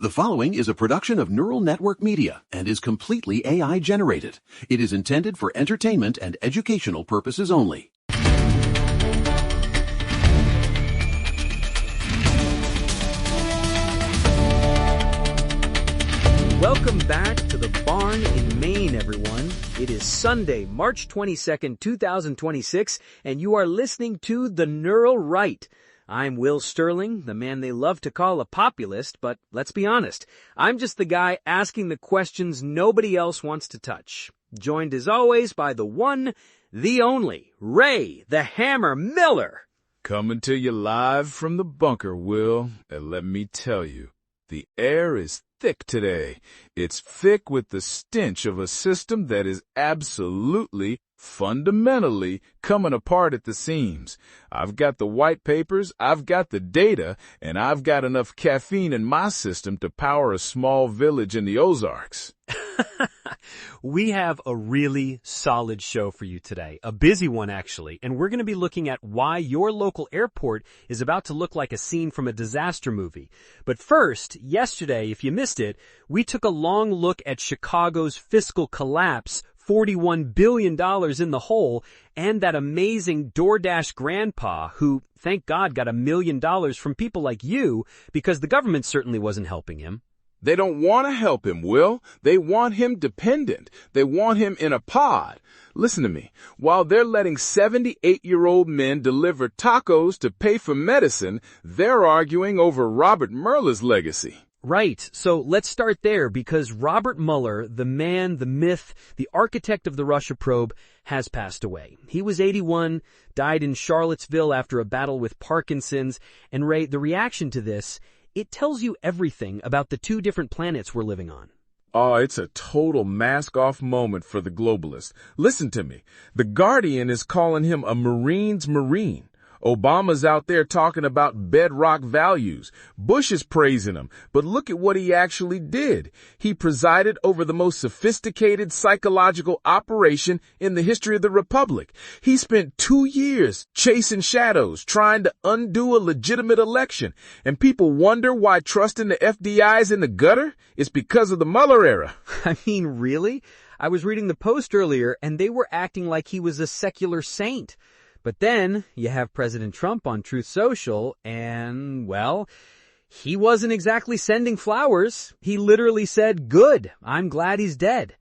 The following is a production of Neural Network Media and is completely AI generated. It is intended for entertainment and educational purposes only. Welcome back to the barn in Maine, everyone. It is Sunday, March 22nd, 2026, and you are listening to The Neural Right. I'm Will Sterling, the man they love to call a populist, but let's be honest, I'm just the guy asking the questions nobody else wants to touch. Joined as always by the one, the only, Ray the Hammer Miller. Coming to you live from the bunker, Will, and let me tell you, the air is thick today. It's thick with the stench of a system that is absolutely, fundamentally coming apart at the seams. I've got the white papers, I've got the data, and I've got enough caffeine in my system to power a small village in the Ozarks. We have a really solid show for you today, a busy one actually, and we're going to be looking at why your local airport is about to look like a scene from a disaster movie. But first, yesterday, if you missed it, we took a long look at Chicago's fiscal collapse, $41 billion in the hole, and that amazing DoorDash grandpa who, thank God, got $1 million from people like you because the government certainly wasn't helping him. They don't want to help him, Will. They want him dependent. They want him in a pod. Listen to me. While they're letting 78-year-old men deliver tacos to pay for medicine, they're arguing over Robert Mueller's legacy. Right. So let's start there because Robert Mueller, the man, the myth, the architect of the Russia probe, has passed away. He was 81, died in Charlottesville after a battle with Parkinson's. And Ray, the reaction to this, it tells you everything about the two different planets we're living on. Oh, it's a total mask-off moment for the globalists. Listen to me. The Guardian is calling him a Marine's Marine. Obama's out there talking about bedrock values. Bush is praising him. But look at what he actually did. He presided over the most sophisticated psychological operation in the history of the Republic. He spent 2 years chasing shadows, trying to undo a legitimate election. And people wonder why trust in the FBI is in the gutter? It's because of the Mueller era. I mean, really? I was reading the Post earlier, and they were acting like he was a secular saint. But then you have President Trump on Truth Social, and, well, he wasn't exactly sending flowers. He literally said, "Good, I'm glad he's dead."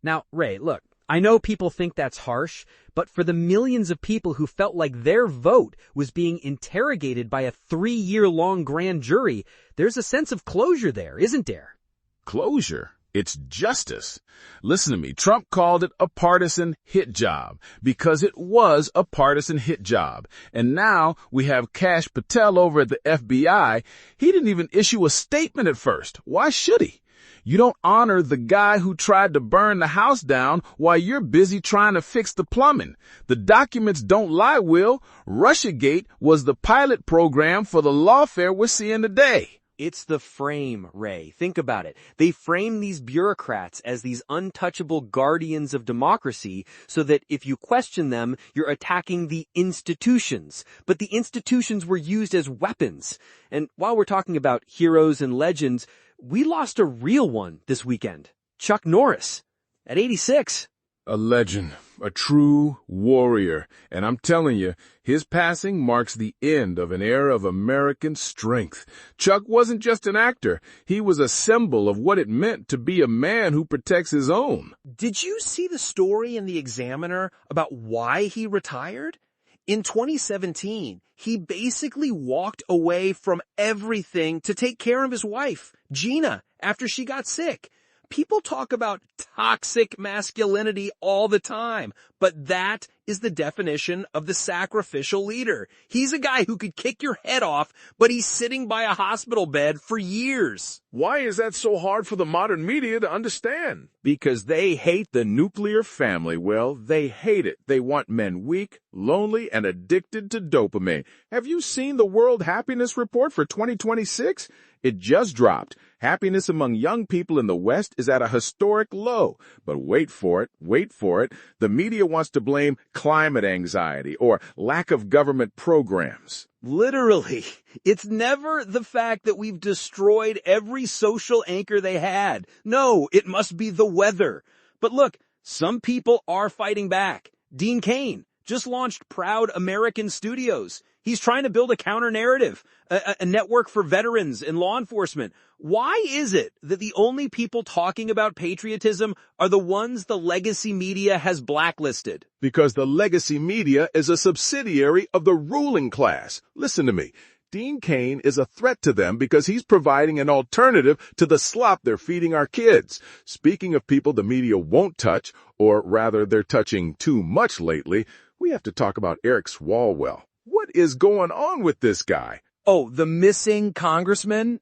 Now, Ray, look, I know people think that's harsh, but for the millions of people who felt like their vote was being interrogated by a 3-year-long grand jury, there's a sense of closure there, isn't there? Closure? It's justice. Listen to me. Trump called it a partisan hit job because it was a partisan hit job. And now we have Kash Patel over at the FBI. He didn't even issue a statement at first. Why should he? You don't honor the guy who tried to burn the house down while you're busy trying to fix the plumbing. The documents don't lie, Will. Russiagate was the pilot program for the lawfare we're seeing today. It's the frame, Ray. Think about it. They frame these bureaucrats as these untouchable guardians of democracy so that if you question them, you're attacking the institutions. But the institutions were used as weapons. And while we're talking about heroes and legends, we lost a real one this weekend. Chuck Norris, at 86. A legend, a true warrior, and I'm telling you, his passing marks the end of an era of American strength. Chuck wasn't just an actor, he was a symbol of what it meant to be a man who protects his own. Did you see the story in the Examiner about why he retired? In 2017, he basically walked away from everything to take care of his wife, Gina, after she got sick. People talk about toxic masculinity all the time, but that is the definition of the sacrificial leader. He's a guy who could kick your head off, but he's sitting by a hospital bed for years. Why is that so hard for the modern media to understand? Because they hate the nuclear family. Well, they hate it. They want men weak, lonely, and addicted to dopamine. Have you seen the World Happiness Report for 2026? It just dropped. Happiness among young people in the West is at a historic low. But wait for it. The media wants to blame climate anxiety or lack of government programs. Literally, it's never the fact that we've destroyed every social anchor they had. No, it must be the weather. But look, some people are fighting back. Dean Cain just launched Proud American Studios. He's trying to build a counter-narrative, a network for veterans and law enforcement. Why is it that the only people talking about patriotism are the ones the legacy media has blacklisted? Because the legacy media is a subsidiary of the ruling class. Listen to me. Dean Cain is a threat to them because he's providing an alternative to the slop they're feeding our kids. Speaking of people the media won't touch, or rather they're touching too much lately, we have to talk about Eric Swalwell. What is going on with this guy? Oh, the missing congressman?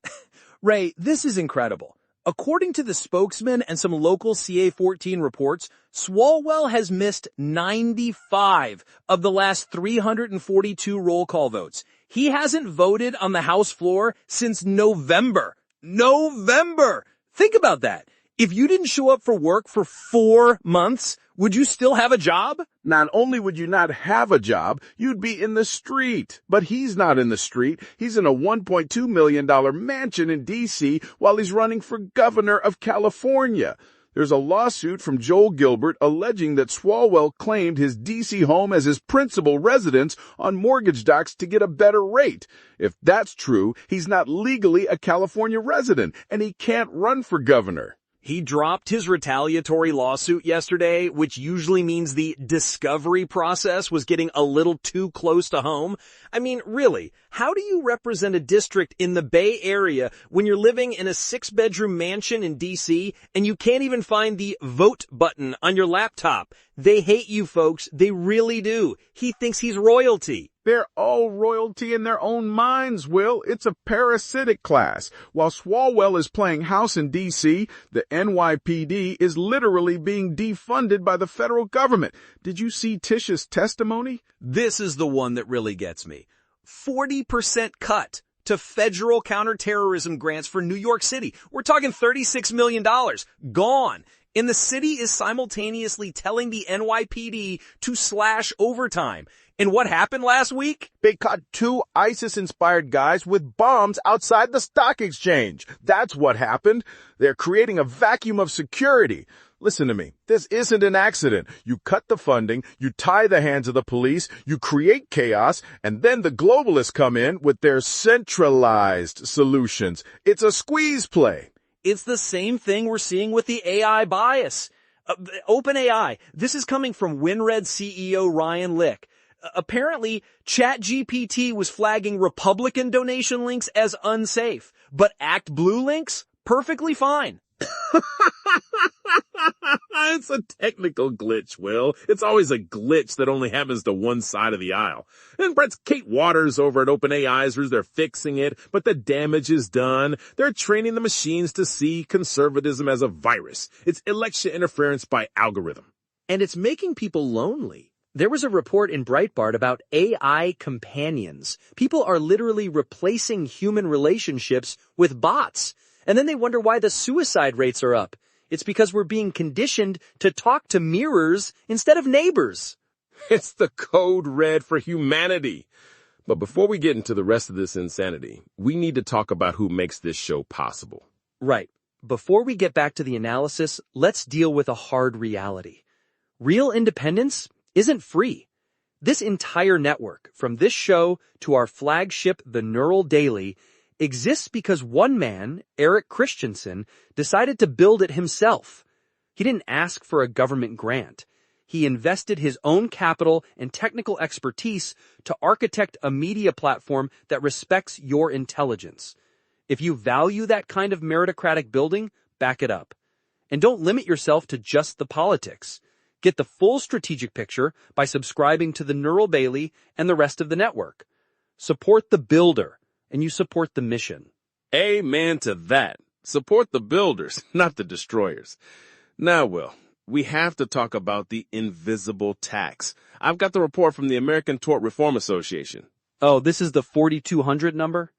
Ray, this is incredible. According to the spokesman and some local CA-14 reports, Swalwell has missed 95 of the last 342 roll call votes. He hasn't voted on the House floor since November. Think about that. If you didn't show up for work for 4 months, would you still have a job? Not only would you not have a job, you'd be in the street. But he's not in the street. He's in a $1.2 million mansion in D.C. while he's running for governor of California. There's a lawsuit from Joel Gilbert alleging that Swalwell claimed his D.C. home as his principal residence on mortgage docs to get a better rate. If that's true, he's not legally a California resident, and he can't run for governor. He dropped his retaliatory lawsuit yesterday, which usually means the discovery process was getting a little too close to home. I mean, really, how do you represent a district in the Bay Area when you're living in a 6-bedroom mansion in D.C. and you can't even find the vote button on your laptop? They hate you, folks. They really do. He thinks he's royalty. They're all royalty in their own minds, Will. It's a parasitic class. While Swalwell is playing house in D.C., the NYPD is literally being defunded by the federal government. Did you see Tish's testimony? This is the one that really gets me. 40% cut to federal counterterrorism grants for New York City. We're talking $36 million. Gone. And the city is simultaneously telling the NYPD to slash overtime. And what happened last week? They caught 2 ISIS-inspired guys with bombs outside the stock exchange. That's what happened. They're creating a vacuum of security. Listen to me. This isn't an accident. You cut the funding, you tie the hands of the police, you create chaos, and then the globalists come in with their centralized solutions. It's a squeeze play. It's the same thing we're seeing with the AI bias. OpenAI. This is coming from WinRed CEO Ryan Lick. Apparently, ChatGPT was flagging Republican donation links as unsafe, but ActBlue links, perfectly fine. It's a technical glitch, Will. It's always a glitch that only happens to one side of the aisle. And Brett's Kate Waters over at OpenAI, they're fixing it, but the damage is done. They're training the machines to see conservatism as a virus. It's election interference by algorithm. And it's making people lonely. There was a report in Breitbart about AI companions. People are literally replacing human relationships with bots. And then they wonder why the suicide rates are up. It's because we're being conditioned to talk to mirrors instead of neighbors. It's the code red for humanity. But before we get into the rest of this insanity, we need to talk about who makes this show possible. Right. Before we get back to the analysis, let's deal with a hard reality. Real independence isn't free. This entire network, from this show to our flagship, The Neural Daily, exists because one man, Eric Christensen, decided to build it himself. He didn't ask for a government grant. He invested his own capital and technical expertise to architect a media platform that respects your intelligence. If you value that kind of meritocratic building, back it up. And don't limit yourself to just the politics. Get the full strategic picture by subscribing to the Neural Daily and the rest of the network. Support the builder, and you support the mission. Amen to that. Support the builders, not the destroyers. Now, Will, we have to talk about the invisible tax. I've got the report from the American Tort Reform Association. Oh, this is the 4200 number?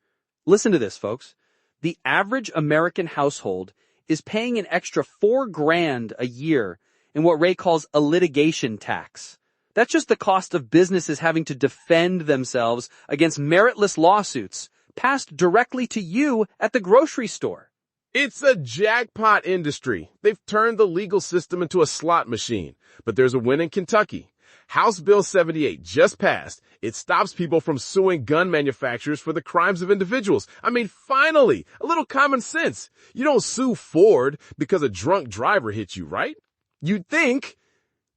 Listen to this, folks. The average American household is paying an extra $4,000 a year in what Ray calls a litigation tax. That's just the cost of businesses having to defend themselves against meritless lawsuits passed directly to you at the grocery store. It's a jackpot industry. They've turned the legal system into a slot machine. But there's a win in Kentucky. House Bill 78 just passed. It stops people from suing gun manufacturers for the crimes of individuals. I mean, finally, a little common sense. You don't sue Ford because a drunk driver hit you, right? You'd think.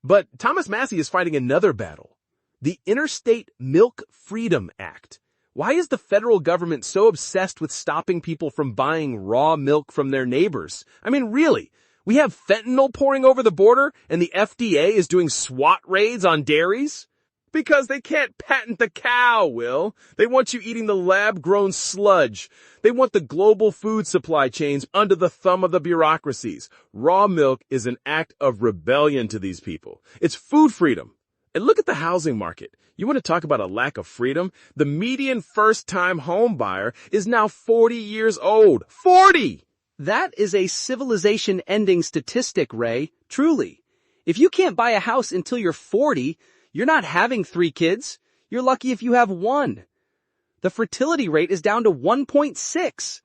But Thomas Massie is fighting another battle. The Interstate Milk Freedom Act. Why is the federal government so obsessed with stopping people from buying raw milk from their neighbors? I mean, really? We have fentanyl pouring over the border and the FDA is doing SWAT raids on dairies? Because they can't patent the cow, Will. They want you eating the lab-grown sludge. They want the global food supply chains under the thumb of the bureaucracies. Raw milk is an act of rebellion to these people. It's food freedom. And look at the housing market. You want to talk about a lack of freedom? The median first-time home buyer is now 40 years old. 40! That is a civilization-ending statistic, Ray. Truly. If you can't buy a house until you're 40, you're not having 3 kids. You're lucky if you have 1. The fertility rate is down to 1.6.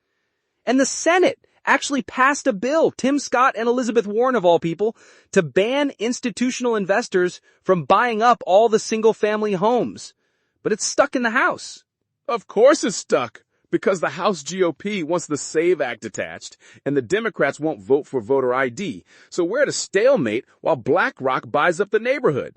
And the Senate actually passed a bill, Tim Scott and Elizabeth Warren of all people, to ban institutional investors from buying up all the single-family homes. But it's stuck in the House. Of course it's stuck. Because the House GOP wants the SAVE Act attached, and the Democrats won't vote for voter ID. So we're at a stalemate while BlackRock buys up the neighborhood.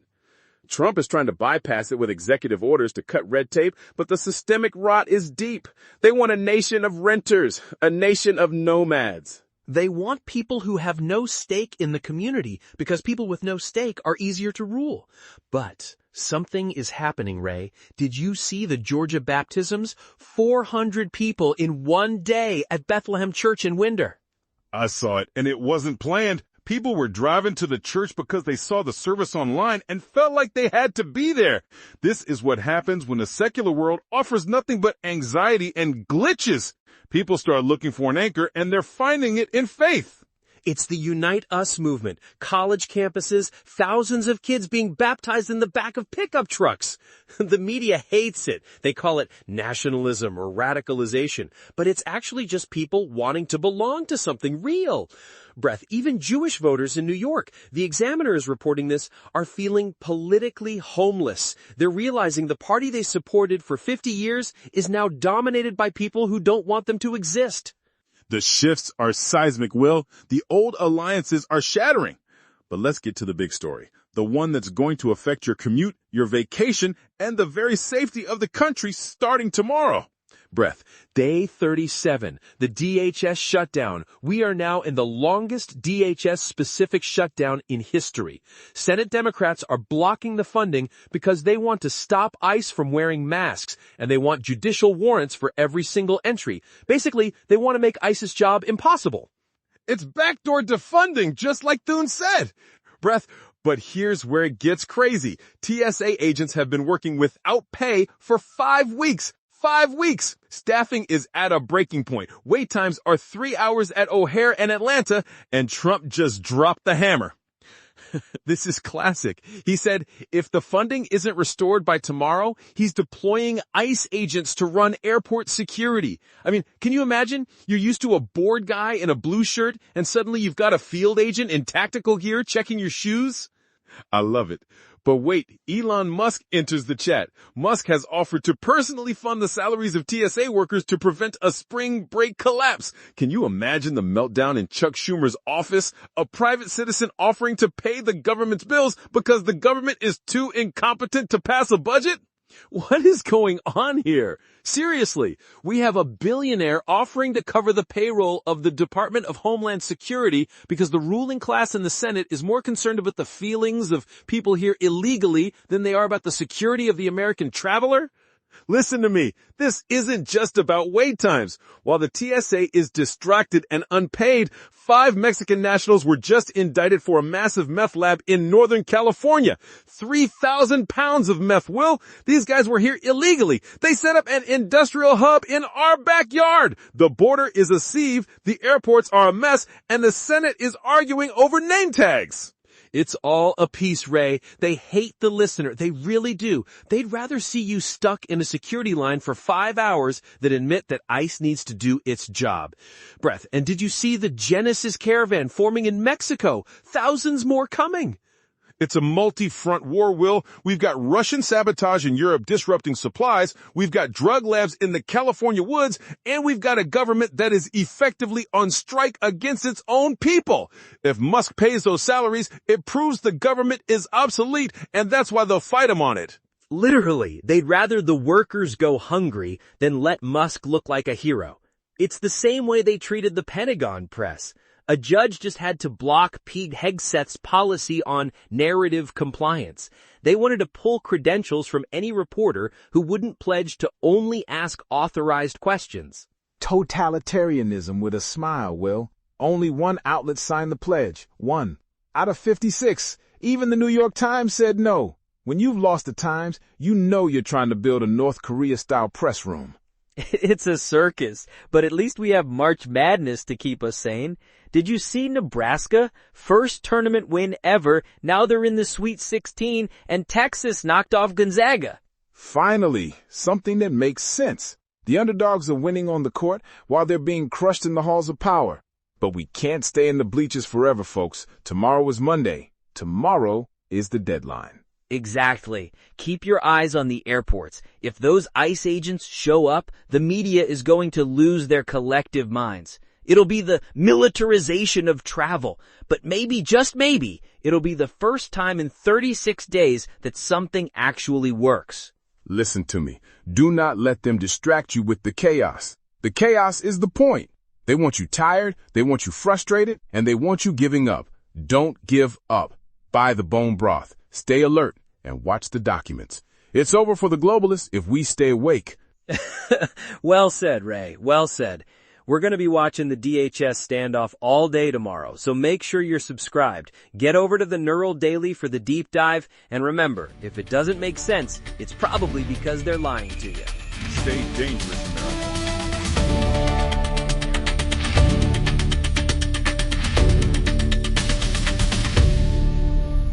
Trump is trying to bypass it with executive orders to cut red tape, but the systemic rot is deep. They want a nation of renters, a nation of nomads. They want people who have no stake in the community because people with no stake are easier to rule. But something is happening, Ray. Did you see the Georgia baptisms? 400 people in one day at Bethlehem Church in Winder. I saw it, and it wasn't planned. People were driving to the church because they saw the service online and felt like they had to be there. This is what happens when the secular world offers nothing but anxiety and glitches. People start looking for an anchor, and they're finding it in faith. It's the Unite Us movement. College campuses, thousands of kids being baptized in the back of pickup trucks. The media hates it. They call it nationalism or radicalization. But it's actually just people wanting to belong to something real. Breath, even Jewish voters in New York, the Examiner is reporting this, are feeling politically homeless. They're realizing the party they supported for 50 years is now dominated by people who don't want them to exist. The shifts are seismic, Will. The old alliances are shattering. But let's get to the big story. The one that's going to affect your commute, your vacation, and the very safety of the country starting tomorrow. Breath, day 37, the DHS shutdown. We are now in the longest DHS-specific shutdown in history. Senate Democrats are blocking the funding because they want to stop ICE from wearing masks, and they want judicial warrants for every single entry. Basically, they want to make ICE's job impossible. It's backdoor defunding, just like Thune said. Breath, but here's where it gets crazy. TSA agents have been working without pay for 5 weeks. 5 weeks. Staffing is at a breaking point. Wait times are 3 hours at O'Hare and Atlanta, and Trump just dropped the hammer. This is classic. He said, if the funding isn't restored by tomorrow, he's deploying ICE agents to run airport security. I mean, can you imagine? You're used to a board guy in a blue shirt, and suddenly you've got a field agent in tactical gear checking your shoes? I love it. But wait, Elon Musk enters the chat. Musk has offered to personally fund the salaries of TSA workers to prevent a spring break collapse. Can you imagine the meltdown in Chuck Schumer's office? A private citizen offering to pay the government's bills because the government is too incompetent to pass a budget? What is going on here? Seriously, we have a billionaire offering to cover the payroll of the Department of Homeland Security because the ruling class in the Senate is more concerned about the feelings of people here illegally than they are about the security of the American traveler? Listen to me. This isn't just about wait times. While the TSA is distracted and unpaid, 5 Mexican nationals were just indicted for a massive meth lab in Northern California. 3,000 pounds of meth, Will. These guys were here illegally. They set up an industrial hub in our backyard. The border is a sieve, the airports are a mess, and the Senate is arguing over name tags. It's all a piece, Ray. They hate the listener. They really do. They'd rather see you stuck in a security line for 5 hours than admit that ICE needs to do its job. Brett, and did you see the Genesis caravan forming in Mexico? Thousands more coming. It's a multi-front war, Will. We've got Russian sabotage in Europe disrupting supplies, we've got drug labs in the California woods, and we've got a government that is effectively on strike against its own people. If Musk pays those salaries, it proves the government is obsolete, and that's why they'll fight him on it. Literally, they'd rather the workers go hungry than let Musk look like a hero. It's the same way they treated the Pentagon press. A judge just had to block Pete Hegseth's policy on narrative compliance. They wanted to pull credentials from any reporter who wouldn't pledge to only ask authorized questions. Totalitarianism with a smile, Will. Only one outlet signed the pledge. One. Out of 56. Even the New York Times said no. When you've lost the Times, you know you're trying to build a North Korea-style press room. It's a circus, but at least we have March Madness to keep us sane. Did you see Nebraska? First tournament win ever. Now they're in the Sweet 16, and Texas knocked off Gonzaga. Finally, something that makes sense. The underdogs are winning on the court while they're being crushed in the halls of power. But we can't stay in the bleachers forever, folks. Tomorrow is Monday. Tomorrow is the deadline. Exactly. Keep your eyes on the airports. If those ICE agents show up, the media is going to lose their collective minds. It'll be the militarization of travel, but maybe, just maybe, it'll be the first time in 36 days that something actually works. Listen to me. Do not let them distract you with the chaos. The chaos is the point. They want you tired, they want you frustrated, and they want you giving up. Don't give up. Buy the bone broth. Stay alert and watch the documents. It's over for the globalists if we stay awake. Well said, Ray. Well said. We're going to be watching the DHS standoff all day tomorrow, so make sure you're subscribed. Get over to the Neural Daily for the deep dive, and remember, if it doesn't make sense, it's probably because they're lying to you. Stay dangerous, America.